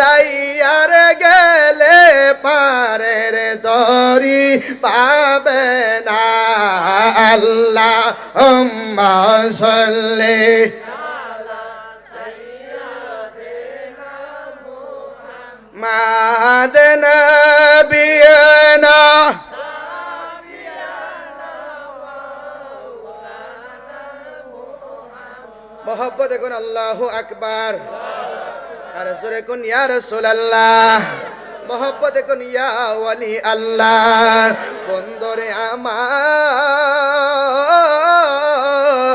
হারাইয়ার গেলে পারের তরি পাবে না আল্লাহুম্মা সাল্লি মুহাম্মদ নবিয়না मोहब्बत कुन अल्लाहु अकबर और जोरे कुन या रसूल अल्लाह मोहब्बत कुन या वली अल्लाह बंदरे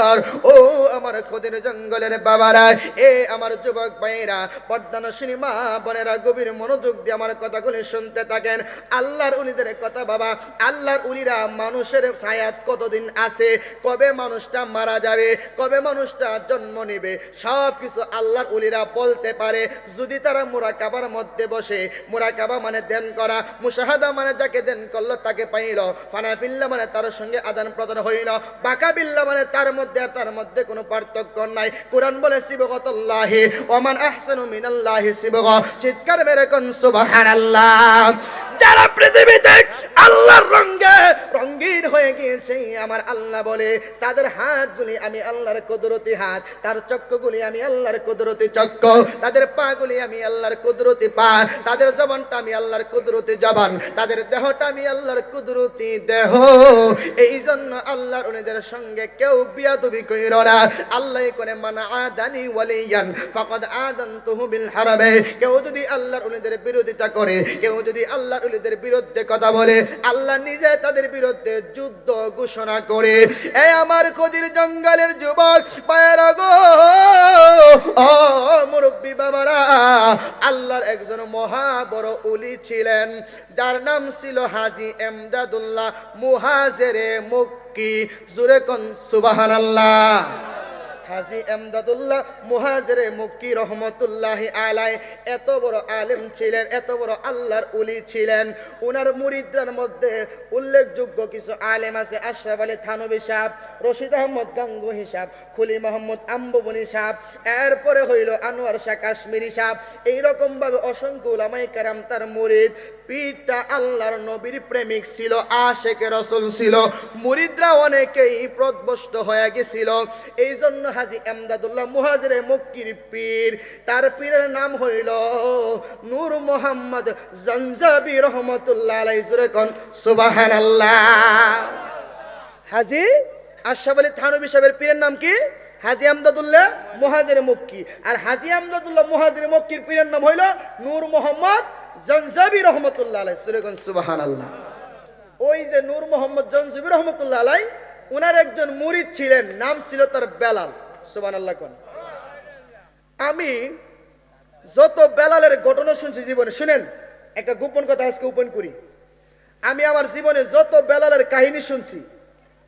আমার ও আমার খোদের জঙ্গলের বাবারা এ আমার যুবক ভাইরা পর্দানশীল মা বোনেরা গভীর মনোযোগ দিয়ে আমার কথাগুলি শুনতে থাকেন আল্লাহর উলিদের কথা বাবা আল্লাহর উলিরা মানুষের ছায়াত কতদিন আছে কবে মানুষটা মারা যাবে কবে মানুষটা জন্ম নেবে সব কিছু আল্লাহর উলিরা বলতে পারে যদি তারা মুরাকাবার মধ্যে বসে মুরাকাবা মানে ধ্যান করা মুশাহাদা মানে যাকে ধ্যান করলো তাকে পাইল ফানাফিল্লা মানে তার সঙ্গে আদান প্রদান হইল বাকাবিল্লা মানে তার মধ্যে তার মধ্যে কোনো পার্থক্য নাই কুরআন বলে সিবগাতুল্লাহি ওমান আহসানু মিনাল্লাহি সিবগা চিৎকার মেরে কোন সুবহানাল্লাহ যারা পৃথিবীতে আল্লাহর রঙে রঙিন হয়ে গিয়েছে আমার আল্লাহ বলে তাদের হাতগুলি আমি আল্লাহর কুদরতি হাত তার চক্ষুগুলি আমি আল্লাহর কুদরতি চক্ষু তাদের পাগুলি আমি আল্লাহর কুদরতি পা তাদের জবানটা আমি আল্লাহর কুদরতি জবান তাদের দেহটা আমি আল্লাহর কুদরতি দেহ এই জন্য আল্লাহর ওলিদের সঙ্গে কেউ বিয়াদবি কইর না আল্লাহ কোনে মান আদানি ওয়ালিয়ান ফাকাদ আদানতুহু বিল হারাবে কেউ যদি আল্লাহর ওলিদের বিরোধিতা করে কেউ যদি আল্লাহর ওলিদের বিরুদ্ধে কথা বলে আল্লাহ নিজে তাদের বিরুদ্ধে যুদ্ধ ঘোষণা করে এই আমার খোদির জঙ্গলের যুবক ভাইরা গো ও মুরব্বি বাবারা আল্লাহর একজন মহা বড় ওলি ছিলেন যার নাম ছিল হাজী এমদাদুল্লাহ মুহাজিরে মক্কি জোরে কোন সুবহানাল্লাহ হাজী এমদাদুল্লাহ মুহাজিরে মক্কি রহমাতুল্লাহি আলাইহি এত বড় আলেম ছিলেন এত বড় আল্লাহর ওলি ছিলেন উনার মুরিদদের মধ্যে উল্লেখযোগ্য কিছু আলেম আছে আশরাফ আলী থানভী সাহেব রশিদ আহমদ গাঙ্গুহি সাহেব খুলি মোহাম্মদ আম্বুবনি সাহেব এরপরে হইল আনোয়ার শাহ কাশ্মীরি সাহেব এইরকম ভাবে অসংখ্য উলামায়ে কেরাম তার মুরিদ পীরটা আল্লাহর নবীর প্রেমিক ছিল আশিক রাসূল ছিল মুরিদরা অনেকেই পথভ্রষ্ট হয়ে গিয়েছিল এই জন্য হাজী এমদাদুল্লাহ মুহাজিরে মক্কির পীর তার পীরের নাম হইল নূর মোহাম্মদ জঞ্জাবি রহমাতুল্লাহ আলাইহি জোরে কোন সুবহানাল্লাহ হাজী আশরাফ আলী থানভী সাহেবের পীরের নাম কি হাজী এমদাদুল্লাহ মুহাজিরে মক্কি আর হাজী এমদাদুল্লাহ মুহাজিরে মক্কির পীরের নাম হইল নূর মোহাম্মদ জঞ্জাবি রহমাতুল্লাহ আলাইহি জোরে কোন সুবহানাল্লাহ ওই যে নূর মোহাম্মদ জঞ্জাবি রহমাতুল্লাহ আলাইহি উনার একজন মুরিদ ছিলেন নাম ছিল তার বেলাল সুবহানাল্লাহ কোন আমি যত বেলালের ঘটনা শুনছি জীবনে শুনেন একটা গোপন কথা আজকে ওপেন করি আমি আমার জীবনে যত বেলালের কাহিনী শুনছি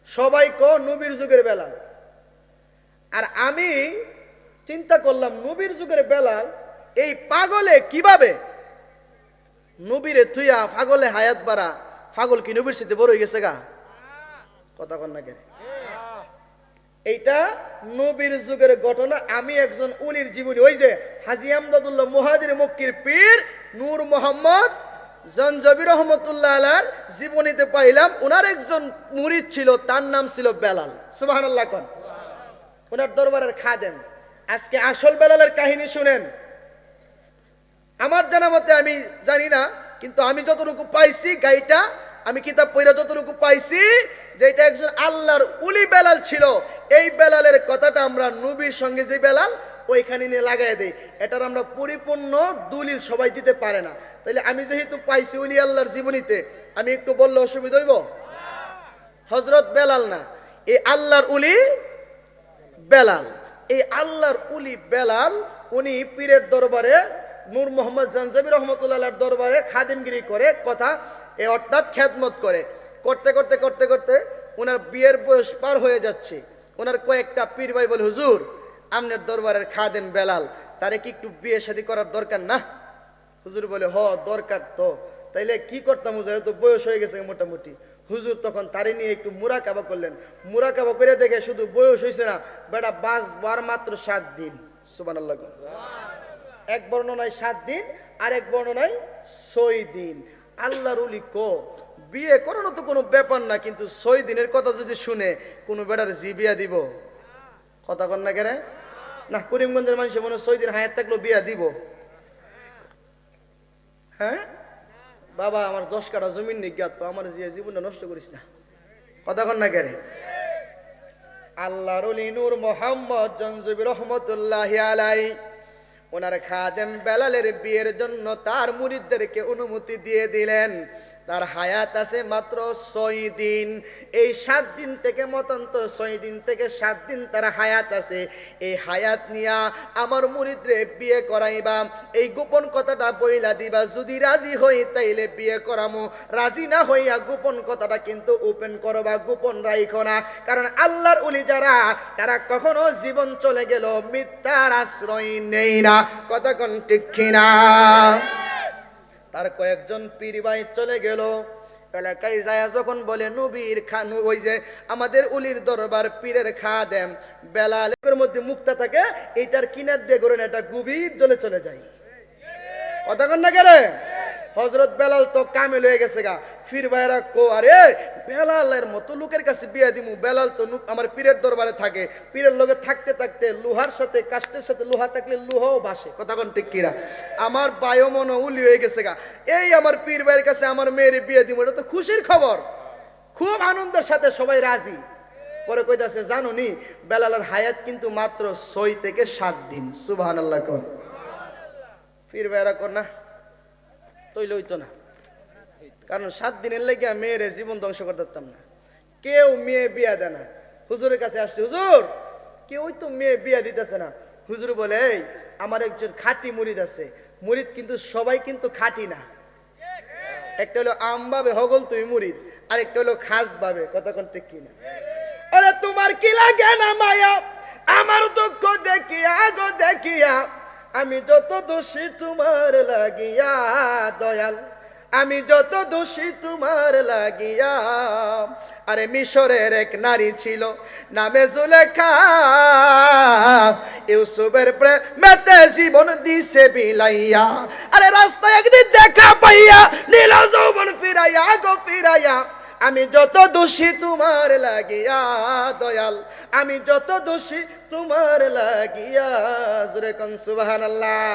সবাই নবীর যুগের বেলাল আর আমি চিন্তা করলাম নবীর যুগের বেলাল এই পাগলে কিভাবে নবীরে থুইয়া পাগলে হায়াত বাড়া পাগল কি নবীর সাথে বড় হয়ে গেছে গা কথা কন না কেন এইটা নবীর যুগের ঘটনা আমি একজন উলির জীবনী ওই যে হাজী এমদাদুল্লাহ মুহাজিরে মক্কির পীর নূর মোহাম্মদ জঞ্জাবি রহমাতুল্লাহ আলাইহির জীবনীতে পাইলাম উনার একজন মুরিদ ছিল তার নাম ছিল বেলাল সুবহানাল্লাহ কোন উনার দরবারের খাদেম আজকে আসল বেলালের কাহিনী শুনেন আমার জানা মতে আমি জানি না কিন্তু আমি যতটুকু পাইছি গাইটা আমি কিতাব পড়া যতটুকু পাইছি যে এটা একজন আল্লাহর ওলি বেলাল ছিল এই বেলালের কথাটা আমরা নবীর সঙ্গে যে বেলাল ওইখানে নিয়ে লাগাই দেই এটার আমরা পরিপূর্ণ দলিল সবাই দিতে পারে না তাহলে আমি যেহেতু পাইছি ওলি আল্লাহর জীবনীতে আমি একটু বললে অসুবিধা হইব হযরত বেলাল না এই আল্লাহর ওলি বেলাল এই আল্লাহর ওলি বেলাল উনি পীরের দরবারে নূর মোহাম্মদ জঞ্জাবি রহমাতুল্লাহ আলাইহির দরবারে খাদিমগিরি করে কথা অর্থাৎ খেদমত করে করতে করতে করতে করতে ওনার বিয়ের বয়স পার হয়ে যাচ্ছে ওনার কয়েকটা পীর ভাই বলে হুজুর আপনার দরবারের খাদেম বেলাল তারে কি একটু বিয়ে শাদী করার দরকার না হুজুর বলে দরকার তো তাইলে কি করতাম হুজুর তো বয়স হয়ে গেছে মোটামুটি হুজুর তখন তারে নিয়ে একটু মুরাকাবা করলেন মুরাকাবা করে দেখে শুধু বয়স হয়েছে না বেটা বাঁচবার মাত্র 7 দিন সুবহানাল্লাহ এক বর্ণনায় 7 দিন আরেক বর্ণনায় 6 দিন। আল্লাহর ওলি কো বিয়ে করানো তো কোনো ব্যাপার না, কিন্তু 6 দিনের কথা যদি শুনে কোনো বেটার জিবিয়া দিব? কথা কন না কেরে? না, করিমগঞ্জের মানুষ মনে 6 দিন হায়াত থাকলো বিয়া দিব? হ্যাঁ বাবা, আমার 10 কাঠা জমিন নিজ্ঞাত, আমার জীবনটা নষ্ট করিস না। কথা কন না কেরে? আল্লাহর ওলি নূর মোহাম্মদ জনজুবি রহমতুল্লাহি আলাইহি ওনার খাদেম বেলালের বিয়ের জন্য তার মুরিদদেরকে অনুমতি দিয়ে দিলেন। তার হায়াত আছে মাত্র 6 দিন। এই 7 দিন থেকে মতন্ত 6 দিন থেকে 7 দিন তার হায়াত আছে। এই হায়াত নিয়া আমার মুরিদরে বিয়ে করাইবা, এই গোপন কথাটা বইলা দিবা। যদি রাজি হই তাইলে বিয়ে করামু, রাজি না হইয়া গোপন কথাটা কিন্তু ওপেন করবা, গোপন রাইখো না। কারণ আল্লাহর ওলি যারা, তারা কখনো জীবন চলে গেল মিথ্যার আশ্রয় নেই না। কথা কোন ঠিক কিনা? তার কয়েকজন পীর ভাই চলে গেল এলাকায় যায়, যখন বলে নবীর খান, ওই যে আমাদের উলির দরবার পীরের খাদেম বেলালের মধ্যে মুক্তা থাকে, এইটার কিনার দিয়ে ঘুরে এটা গভীর জলে চলে যায়। কথা কন না কেরে? হযরত বেলাল তো কামেল হয়ে গেছে গা। ফির ভাইরা কো, আরে বেলালের মতো লোকের কাছে বিয়া দিমু? বেলাল তো আমার পীরের দরবারে থাকে, পীরের লগে থাকতে থাকতে লোহার সাথে কাষ্টের সাথে লোহা থাকলে লোহাও বাসে। কথা কোন ঠিক কিনা? আমার বায়ু মনো উলি হয়ে গেছে গা, এই আমার পীর ভাইয়ের কাছে আমার মেয়ের বিয়ে দিমু, এটা তো খুশির খবর। খুব আনন্দের সাথে সবাই রাজি। পরে কইতাছে, জানো নি বেলালের হায়াত কিন্তু মাত্র 6 থেকে 7 দিন। সুবহানাল্লাহ কোন। পীর ভাইরা কোন না তৈলে হইতো না, কারণ 7 দিনের লেগে মেয়ের জীবন ধ্বংস করতে পারতাম না। কেউ মেয়ে বিয়া দেয় না। হুজুরের কাছে আসছে, হুজুর কেউই তো মেয়ে বিয়া দিতেছে না। হুজুর বলে, এই আমার একজন খাঁটি মুরিদ আছে। মুরিদ কিন্তু সবাই কিন্তু খাঁটি না। একটা হলো আম ভাবে হগল তুমি মুরিদ, আর একটা হলো খাস ভাবে। কথা কোন ঠিক কিনা? আরে তোমার কি লাগে না মায়া আমার দুঃখ দেখিয়া গো দেখিয়া, আমি যত দোষী তোমার লাগিয়া দয়াল, আমি যত দোষী তোমার লাগিয়া। আরে মিশরের এক নারী ছিল নামে জুলেখা, ইউসুফের প্রেমেতে জীবন দিছে বিলাইয়া। আরে রাস্তায় একদিন দেখা পাইয়া নীল যৌবন ফিরাইয়া গো ফিরাইয়া, আমি যত দোষী তোমার লাগিয়া দয়াল, আমি যত দোষী তোমার লাগিয়া। জোরে কোন সুবহানাল্লাহ।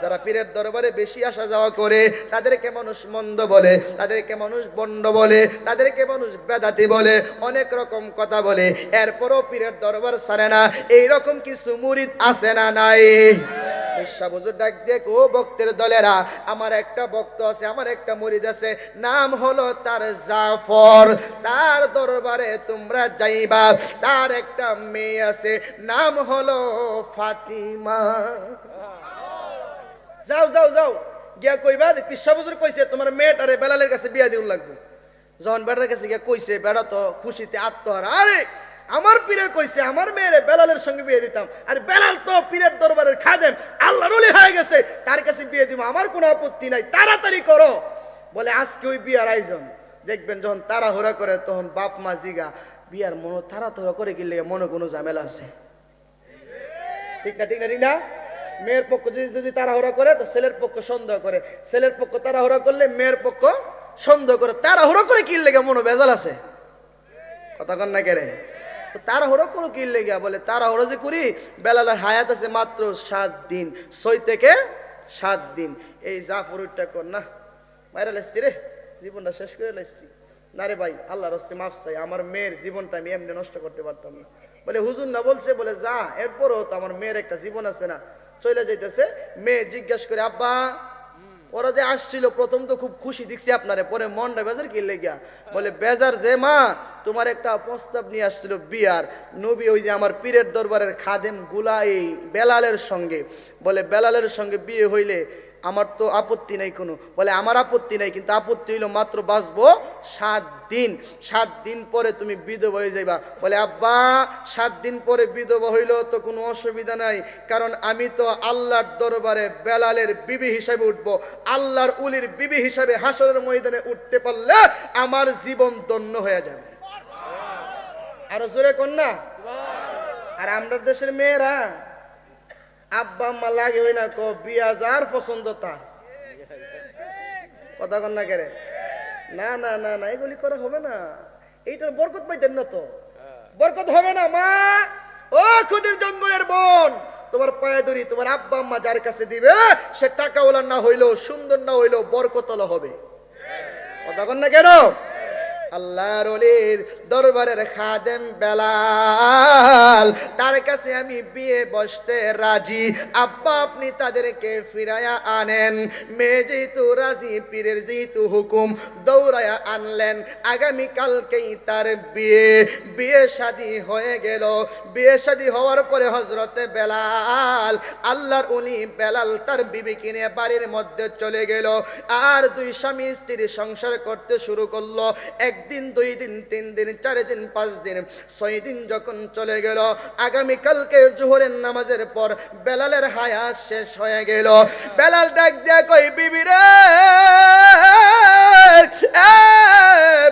যারা পীরের দরবারে বেশি আসা যাওয়া করে তাদেরকে মানুষ মন্দ বলে, তাদেরকে মানুষ বন্ড বলে, তাদেরকে মানুষ বেদাতি বলে, অনেক রকম কথা বলে। এরপরও পীরের দরবার ছাড়ে না। এইরকম কিছু মুরিদ আছে না নাই? হুজুর ডাক দিয়ে, ও ভক্তের দলেরা, আমার একটা ভক্ত আছে, আমার একটা মুরিদ আছে, নাম হলো তার জাফর। তার দরবারে তোমরা যাইবা। তার একটা মেয়ে আছে, নাম হলো ফাতিমা। যাও যাও যাও গিয়া কইবা, পিসা হুজুর কইছে তোমার মেয়েটারে বেলালের কাছে বিয়া দিউন লাগবে। যখন বেটার কাছে গিয়া কইছে, বেটা তো খুশিতে আত্মহারা। আরে আমার পীরে কইছে আমার মেয়েরে বেলালের সঙ্গে বিয়ে দিতাম, আর বেলাল তো পীরের দরবারের খাদেম, আল্লাহর ওলি হয়ে গেছে, তার কাছে বিয়ে দিব, আমার কোনো আপত্তি নাই, তাড়াতাড়ি করো। বলে আজকে ওই বিয়ার আয়োজন। দেখবেন যখন তাড়াহুড়া করে তখন বাপ মা জিগা, বিয়ার মনে তাড়াহুড়া করে গেলে মনে কোনো ঝামেলা আছে? ঠিক না ঠিক না ঠিক না? মেয়ের পক্ষ যদি তাড়াহুড়া করে তো ছেলের পক্ষ সন্দেহ করে, ছেলের পক্ষ তাড়াহুড়া করলে মেয়ের পক্ষ সন্দেহ করে। তাড়াহুড়া করে কি লেগে মনে বেজাল আছে? কথা কন না কেরে? তাড়াহুড়ো কোনো কি লেগে? বলে তাড়াহুড়ো যে করি, বেলালের হায়াত আছে মাত্র 7 দিন, 6 থেকে 7 দিন। এই জাফরুরটা কর না মায়েরা লাইছি রে, জীবনটা শেষ করে লাইছি না রে ভাই, আল্লাহর রাস্তে মাফ চাই, আমার মেয়ের জীবনটা আমি এমনি নষ্ট করতে পারতাম না। বলে হুজুর না বলছে, বলে যা, এরপরও তো আমার মেয়ের একটা জীবন আছে না। চলে যাইতেছে, মেয়ে জিজ্ঞাসা করে, আব্বা ওরা যে আসছিল প্রথম তো খুব খুশি দেখছি আপনারে, পরে মনটা বেজার কি লেগা? বলে বেজার যে মা, তোমার একটা প্রস্তাব নিয়ে আসছিল বিয়ার। নবী ওই যে আমার পীরের দরবারের খাদেম গুলা এই বেলালের সঙ্গে, বলে বেলালের সঙ্গে বিয়ে হইলে আমার তো আপত্তি নাই কোনো। বলে আমার আপত্তি নাই, কিন্তু আপত্তি হইল মাত্র বাঁচবো 7 দিন, 7 দিন পরে তুমি বিধবা হয়ে যাইবা। বলে আব্বা 7 দিন পরে বিধবা হইল তো কোনো অসুবিধা নাই, কারণ আমি তো আল্লাহর দরবারে বেলালের বিবি হিসাবে উঠবো, আল্লাহর উলির বিবি হিসাবে হাসরের ময়দানে উঠতে পারলে আমার জীবন ধন্য হয়ে যাবে। আরো জোরে কন্যা। আর আমাদের দেশের মেয়েরা আব্বা আম্মা লাগে হই না, বিয়া যার পছন্দ তার। কথা কন না কেরে? না না না না, এগুলি করা হবে না। এইটার বরকত পাইতেন না তো, বরকত হবে না। মা, ও খুদের জঙ্গলের বোন, তোমার পায়ে ধরি, তোমার আব্বা আম্মা যার কাছে দিবে সে টাকাওয়ালা না হইলেও, সুন্দর না হইলেও বরকতওয়ালা হবে। কথা কন না কেন? আল্লাহর ওলির দরবারের খাদেম বেলাল, তার কাছে আমি বিয়ে বসতে রাজি। আব্বা আপনি তাদেরকে ফিরায়া আনেন। মেয়ে যেহেতু রাজি, পীরের যেহেতু হুকুম, দৌড়ায়া আনলেন। আগামী কালকেই তার বিয়ে। বিয়ে শাদী হয়ে গেল। বিয়ে শাদী হওয়ার পরে হযরতে বেলাল, আল্লাহর ওলি বেলাল তার বিবিকে নিয়ে বাড়ির মধ্যে চলে গেল। আর দুই স্বামী স্ত্রী সংসার করতে শুরু করলো। একদিন, 2 দিন, 3 দিন, 4 দিন, 5 দিন, 6 দিন যখন চলে গেল, আগামীকালকে জোহরের নামাজের পর বেলালের হায়াত শেষ হয়ে গেল। বেলাল ডাক দিয়া কই, বিবি রে,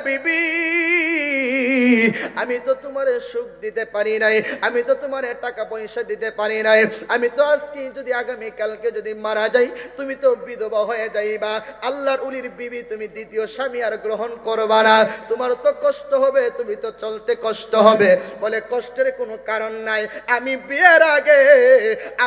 বিবি, আমি তো তোমারে সুখ দিতে পারি নাই, আমি তো তোমারে টাকা পয়সা দিতে পারি নাই, আমি তো আজকে যদি আগামীকালকে যদি মারা যাই, তুমি তো বিধবা হয়ে যাইবা। আল্লাহর উলির বিবি, তুমি দ্বিতীয় স্বামী আর গ্রহণ করবা না, তোমার তো কষ্ট হবে, তুমি তো চলতে কষ্ট হবে। বলে কষ্টের কোনো কারণ নাই, আমি বিয়ের আগে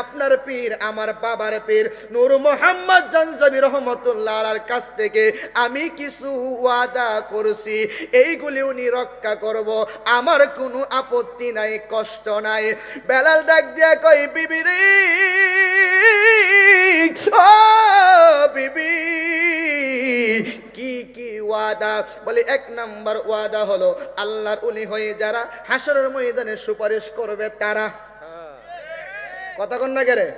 আপনার পীর, আমার বাবার পীর নূর মোহাম্মদ জানজাবি রহমতুল্লাহ আলাইহির কাছ থেকে আমি কিছু ওয়াদা করছি, এইগুলি উনি রক্ষা করব, আমার কোনো আপত্তি নাই, কষ্ট নাই। বেলাল ডাক দিয়া কই, বিবি রে, ও বিবি, কি কি ওয়াদা? বলে 1 নাম্বার ওয়াদা হলো আল্লাহর ওলি হয়ে যারা হাসরের ময়দানে সুপারিশ করবে তারা। কথা কন না কেরে?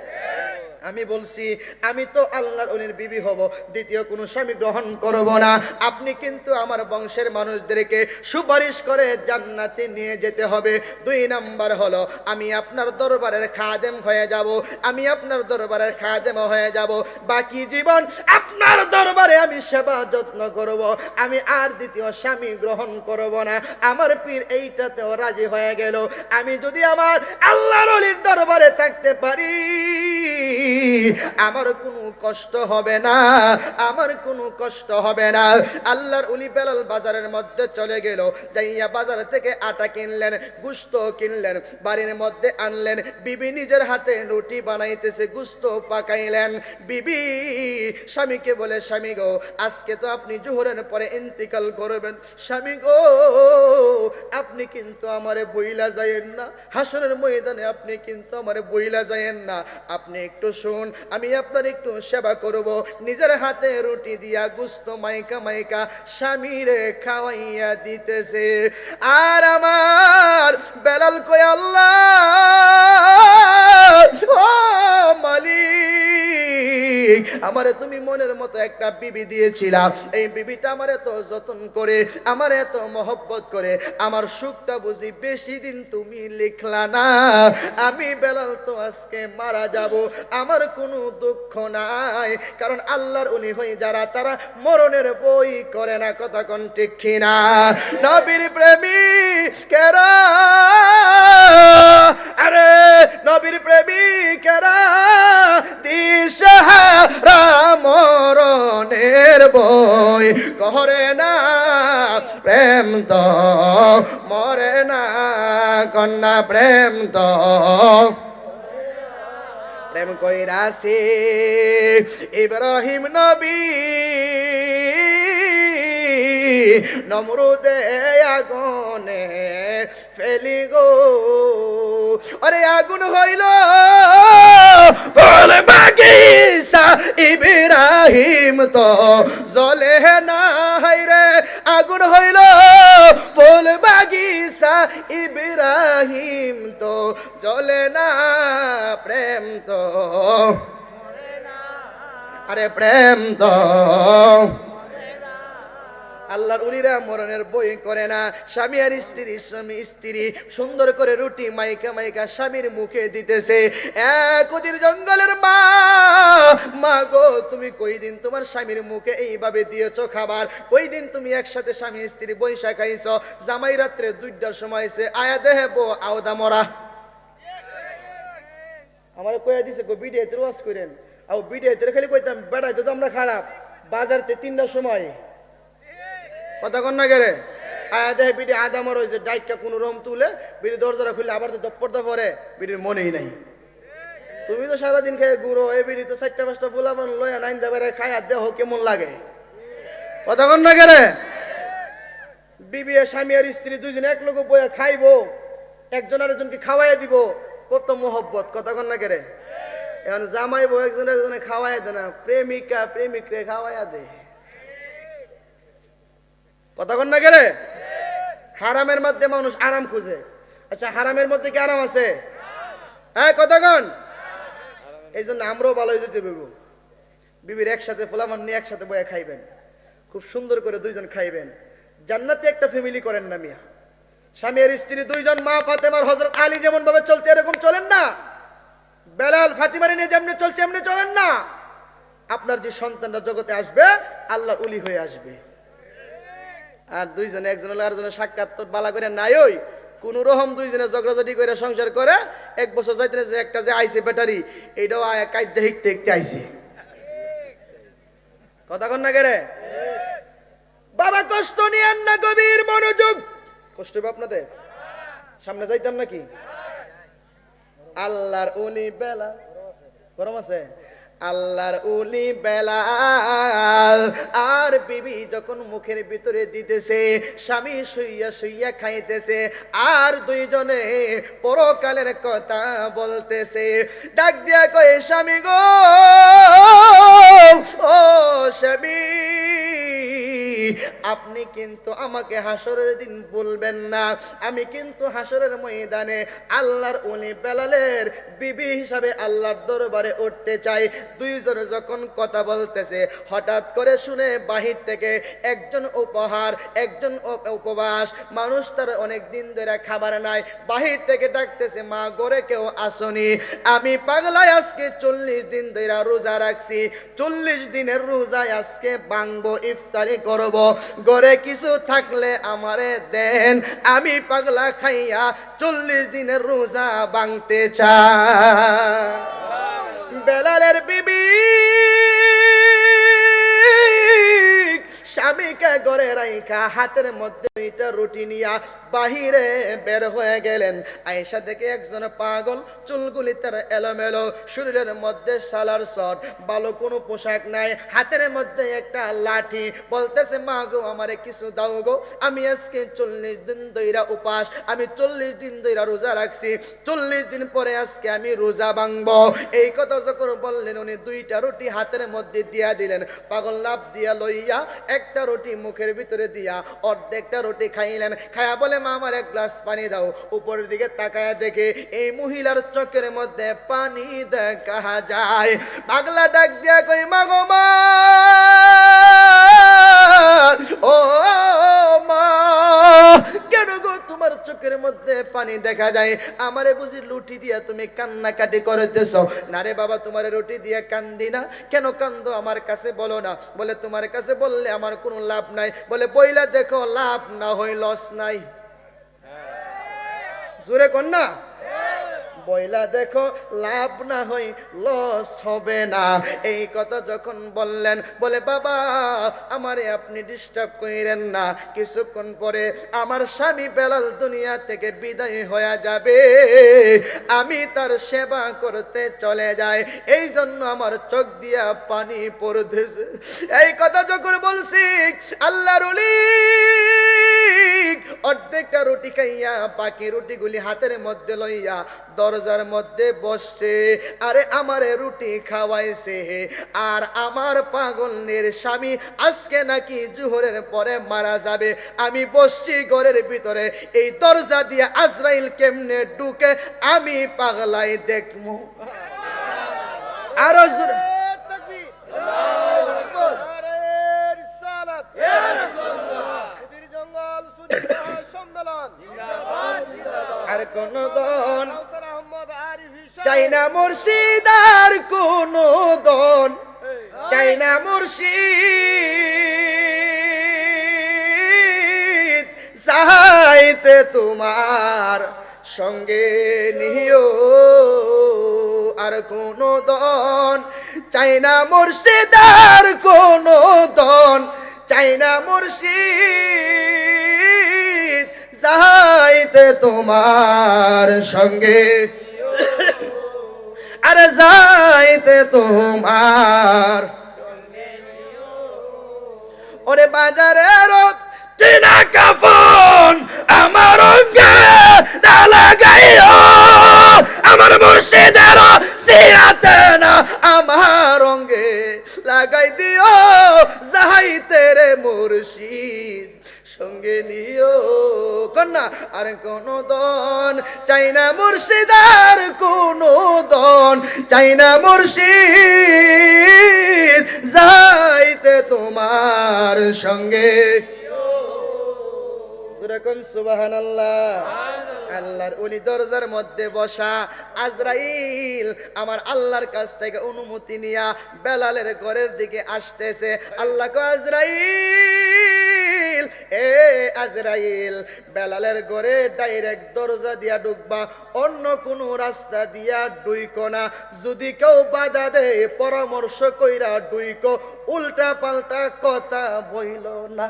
আমি বলছি আমি তো আল্লাহর ওলির বিবি হব, দ্বিতীয় কোনো স্বামী গ্রহণ করব না। আপনি কিন্তু আমার বংশের মানুষদেরকে সুপারিশ করে জান্নাতে নিয়ে যেতে হবে। 2 নাম্বার হলো আমি আপনার দরবারের খাদেম হয়ে যাব, আমি আপনার দরবারের খাদেম হয়ে যাব, বাকি জীবন আপনার দরবারে আমি সেবা যত্ন করব, আমি আর দ্বিতীয় স্বামী গ্রহণ করব না। আমার পীর এইটাতেও রাজি হয়ে গেল। আমি যদি আমার আল্লাহর ওলির দরবারে থাকতে পারি, আমার কোনো কষ্ট হবে না, আমার কোনো কষ্ট হবে না। আল্লাহর ওলি বেলাল বাজারের মধ্যে চলে গেল, যাইয়া বাজার থেকে আটা কিনলেন, গোশত কিনলেন, বাড়ির মধ্যে আনলেন। বিবি নিজের হাতে রুটি বানাইতেছে, গোশত পাকাইলেন। বিবি স্বামীকে বলে, স্বামী গো, আজকে তো আপনি জোহরের পরে ইন্তিকাল করবেন, স্বামী গো, আপনি কিন্তু আমারে বইলা যায়েন না, হাসরের ময়দানে আপনি কিন্তু আমারে বইলা যায়েন না। আপনি একটু শুন, আমি আপনার একটু সেবা করব। নিজের হাতে রুটি দিয়া গোশত মাইকা মাইকা স্বামীরে খাওয়াইয়া দিতেছে। আর আমার বেলাল কই, আল্লাহ ও মালিক, আমারে তুমি মনের মতো একটা বিবি দিয়েছিলা, এই বিবিটা আমার এত যত্ন করে, আমার এত মহব্বত করে, আমার সুখটা বুঝি বেশি দিন তুমি লিখলা না। আমি বেলাল তো আজকে মারা যাব, আমার কোনো দুঃখ নাই, কারণ আল্লাহর ওলি হয়ে যারা তারা মরণের বই করে না। কথা কোন ঠিক কিনা? নবীর প্রেমিকেরা, আরে নবীর প্রেমিকেরা দিশাহারা মরণের বই করে না, প্রেম তো মরে না, কন্যা প্রেম তো প্রেম কইরাছে ইব্রাহিম নবী নমরুদে আগুনে ফেলি গো। আরে আগুন হইল ফুল বাগিচা, ইব্রাহিম তো জ্বলে না, রে আগুন হইল ফুল বাগিচা, ইব্রাহিম তো জ্বলে না, প্রেম তো আরে প্রেম তো। আল্লাহর উলিরা মরণের বই করে না। স্বামী আর স্ত্রী, স্বামী স্ত্রী সুন্দর করে রুটি মাইকা মাইকা স্বামীর মুখে দিতেছে। কদির জঙ্গলের মা, মা গো, তুমি কই দিন তোমার স্বামীর মুখে এইভাবে দিয়েছো খাবার? কই দিন তুমি একসাথে স্বামী স্ত্রী বৈশা খাইছো? জামাই রাত্রে 2টার সময় এসে আয়া দেহেব আওদা মরা আমার কয়ে দিছে, গো ভিডিওতে ওয়াজ করেন, আর বিডিআইতে খালি কইতাম বেড়াইতে তো আমরা খারাপ বাজারতে 3টার সময় কথা কন না গেরে আয়া দেখে বিডি আদামর হয়েছে ডাইটটা কোনো রম তুলে বিডি দরজাটা খুলে আবার তো দপ্পরটা পরে বিডির মনেই নাই তুমি তো সারাদিন খেয়ে ঘুরো এই বিড়ি তো 4টা 5টা ফুলাবান লয়া নাইন দেবারে খায় আর দেহ কেমন লাগে কথা কন না গেরে বিবি আর স্বামী আর স্ত্রী দুইজনে এক লোক বইয়া খাইবো একজন আরেকজনকে খাওয়াইয়া দিব কত মোহব্বত কথা কন না গেরে এখন জামাইবো একজন আরেকজনে খাওয়াইয়া দে না প্রেমিকা প্রেমিকরে খাওয়াইয়া দে কথা কন না গেরে হারামের মধ্যে মানুষ আরাম খুঁজে আচ্ছা হারামের মধ্যে কি আরাম আছে হ্যাঁ কথা কন এই জন্য আমরাও ভালো হয়ে যেতে করবো বিবির একসাথে ফোলামান নিয়ে একসাথে বয়ে খাইবেন খুব সুন্দর করে দুইজন খাইবেন জান্নাতে একটা ফ্যামিলি করেন না মিয়া স্বামী আর স্ত্রী দুইজন মা ফাতেমার হযরত আলী যেমন ভাবে চলতে এরকম চলেন না বেলাল ফাতিমার নিয়ে যেমনি চলছে এমনি চলেন না আপনার যে সন্তানরা জগতে আসবে আল্লাহর ওলি হয়ে আসবে আর দুইজনে একজন হলো আরেকজনের সাক্ষাৎ তো বালা করে নাই ওই কোন রকম দুইজনে ঝগড়াঝাটি করে সংসার করে 1 বছর যাইতে যে একটা যে আইছে ব্যাটারি এইটাও আয়া কাইজা হিকতে হিকতে আইছে কথা কন না গেরে বাবা কষ্ট নিয়েন না গভীর মনোযোগ কষ্ট হবে আপনাদের সামনে যাইতাম নাকি আল্লাহর ওলি বেলাল গরম আছে আল্লাহর ওলি বেলাল আর বিবি যখন মুখের ভিতরে দিতেছে স্বামী শুইয়া শুইয়া খাইতেছে আর দুইজনে পরকালের কথা বলতেছে ডাক দিয়া কয় স্বামী গো ও স্বামী আপনি কিন্তু আমাকে হাসরের দিন বলবেন না আমি কিন্তু হাসরের ময়দানে আল্লাহর ওলি বেলালের বিবি হিসাবে আল্লাহর দরবারে উঠতে চাই দুইজনে যখন কথা বলতেছে হঠাৎ করে শুনে বাহির থেকে একজন উপহার একজন উপবাস মানুষ তার অনেক দিন ধরে খাবার নাই বাহির থেকে ডাকতেছে মা গরে কেউ আসনি আমি পাগলায় আজকে 40 দিন ধরে রোজা রাখছি 40 দিনের রোজায় আজকে ভাঙবো ইফতারি করব গরে কিছু থাকলে আমারে দেন আমি পাগলা খাইয়া 40 দিনের রোজা ভাঙতে চাই বেলালের বিবি স্বামীকে ঘরে রাইখা হাতের মধ্যে 2টা রুটি নিয়া বাহিরে বের হয়ে গেলেন আয়েশা দেখে একজন পাগল চুলগুলি তার এলোমেলো শরীরের মধ্যে সালার শট ভালো কোনো পোশাক নাই হাতের মধ্যে একটা লাঠি বলতেছে মা গো আমারে কিছু দাও গো আমি আজকে 40 দিন ধইরা উপাস আমি 40 দিন ধইরা রোজা রাখছি 40 দিন পরে আজকে আমি রোজা ভাঙবো এই কথা যখন বললেন উনি 2টা রুটি হাতের মধ্যে দিয়া দিলেন পাগল লাভ দিয়া লইয়া একটা রুটি মুখের ভিতরে দিয়া অর্ধেকটা রুটি খাইলেন খায়া বলে মা আমার 1 গ্লাস পানি দাও উপরের দিকে তাকায় দেখে এই মহিলার চোখের মধ্যে পানি দেখা যায় পাগলা ডাক দিয়া কই মা গো মা ও মা কেন গো তোমার চোখের মধ্যে পানি দেখা যায় আমারে বুঝি লুটি দিয়া তুমি কান্নাকাটি করতেছো না রে বাবা তোমার রুটি দিয়া কান্দি না কেন কান্দো আমার কাছে বলো না বলে তোমার কাছে বললে আমার কোনো লাভ নাই বলে বইলা দেখো লাভ না হয় লস নাই জোরে কোন না বইলা দেখো লাভ না হয় লস হবে না এই কথা যখন বললেন বলে বাবা আমারে আপনি ডিস্টার্ব কইরেন না কিছুক্ষণ পরে আমার স্বামী বেলাল দুনিয়া থেকে বিদায় হয়ে যাবে আমি তার সেবা করতে চলে যাই এই জন্য আমার চোখ দিয়া পানি পড়তেছে এই কথা যখন বলছি আল্লাহর ওলি অর্ধেকটা রুটি খাইয়া বাকি রুটিগুলি হাতের মধ্যে লইয়া দরজার মধ্যে বসছে আরে আমারে রুটি খাওয়াইছে আর আমার পাগলের স্বামী আজকে নাকি জোহরের পরে মারা যাবে আমি বসছি ঘরের ভিতরে এই দরজা দিয়ে আজরাইল কেমনে ঢুকে আমি পাগলাই দেখমু আরো জোরে আর কোন দন চাই না মুর্শিদ আর কোন দন চাই না মুর্শিদ চাইতে তোমার সঙ্গে নিও আর কোন দন চাই না মুর্শিদার কোনো দন, চাই না মুর্শিদ যাইতে তোমার সঙ্গে, আরে যাইতে তোমার, ওরে বাজারের টিনা কাফন আমার অঙ্গে না লাগাইও, আমার মুর্শিদের সিরাতে না আমার অঙ্গে লাগাই দিও, যাইতে রে মুর্শিদ সঙ্গে নিও কন্যা। আর কোন দন চাই না মুর্শিদার কোন দন, চাই না মুর্শিদ যাইতে তোমার সঙ্গে। সুবহানাল্লাহ। আল্লাহর ওলি দরজার মধ্যে বসা আজরাইল আমার আল্লাহর কাছ থেকে অনুমতি নিয়া বেলালের ঘরের দিকে আসতেছে। আল্লাহ কো আজরাইল, এ আজরাইল বেলালের ঘরে ডাইরেক্ট দরজা দিয়া ঢুকবা, অন্য কোনো রাস্তা দিয়া ঢুইকো না। যদি কেউ বাধা দেয় পরামর্শ কইরা ঢুইকো, উল্টা পাল্টা কথা বইল না।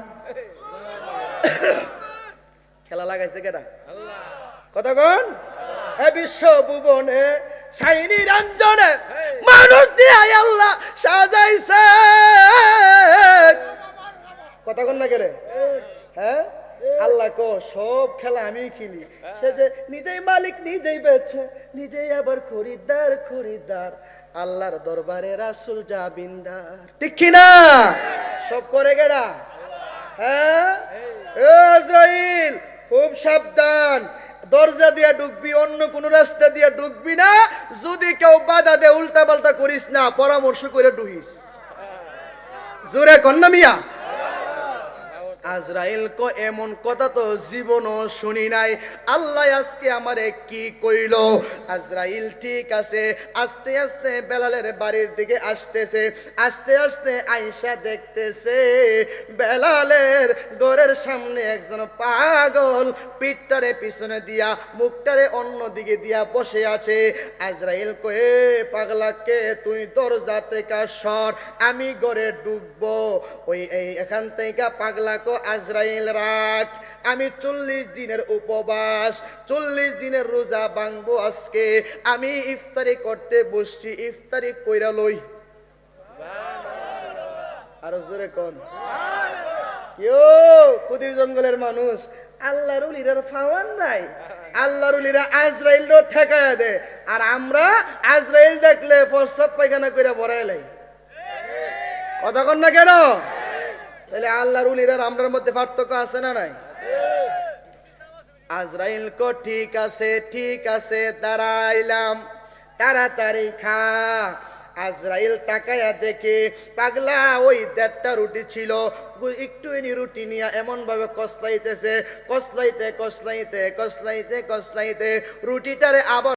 খেলা লাগাইছে কেডা? কথা কন। এ বিশ্ব ভুবনে শাইনি রঞ্জনে মানুষ দিয়ে আল্লাহ সাজাইছে। কথা কন না কেরে? হ্যাঁ, আল্লাহ কো সব খেলা আমি খেলি। সে যে নিজেই মালিক, নিজেই বেচে, নিজেই আবার খরিদ্দার খরিদ্দার। আল্লাহর দরবারে রাসূল জাবিনদার, ঠিক কি না? সব করে কেডা? হ্যাঁ, আজরাইল খুব সাবধান, দরজা দিয়া ঢুকবি, অন্য কোন রাস্তা দিয়া ঢুকবি না। যদি কেউ বাধা দে উল্টা পাল্টা করিস না, পরামর্শ করে ঢুকিস। জোরে কন্যা মিয়া। আজরাইল কো এমন কথা তো জীবনও শুনি নাই। আল্লাহ আজকে আমারে কি কইল? আজরাইল ঠিক আছে, আস্তে আস্তে বেলালের বাড়ির দিকে আসতেছে। আস্তে আস্তে আয়েশা দেখতেছে বেলালের ঘরের সামনে একজন পাগল পিঠটারে পিছনে দিয়া মুখটারে অন্য দিকে দিয়া বসে আছে। আজরাইল কয়ে পাগলাকে তুই দরজা থেকে সর, আমি ঘরে ঢুকবো। ওই এখান থেকে পাগলা আজরাইল রাখ, আমি 40 দিনের উপবাস, 40 দিনের রোজা ভাঙবো আজকে। আমি ইফতারি করতে বসছি, ইফতারি কইরা লই। আরো জোরে কোন। কেউ কুদির জঙ্গলের মানুষ, আল্লাহর ওলিরা ফাওয়ান নাই। আল্লাহর ওলিরা আজরাইল ঠেকায়া দেয়, আর আমরা আজরাইল দেখলে প্রস্রাব পায়খানা কইরা বড়াইলাই। কথা কন না কেন? তাহলে আল্লাহর ওলিরা আমরার মধ্যে পার্থক্য আছে না নাই? আজরাইল কো ঠিক আছে, ঠিক আছে, দাঁড়াইলাম, তাড়াতাড়ি খা। আজরাইল তাকায়া দেখে পাগলা ওই 1.5টা রুটি ছিল, একটু রুটি নিয়ে এমন ভাবে কসলাইতেছে, কসলাইতে কসলাইতে কসলাইতে কসলাইতে রুটিটারে আবার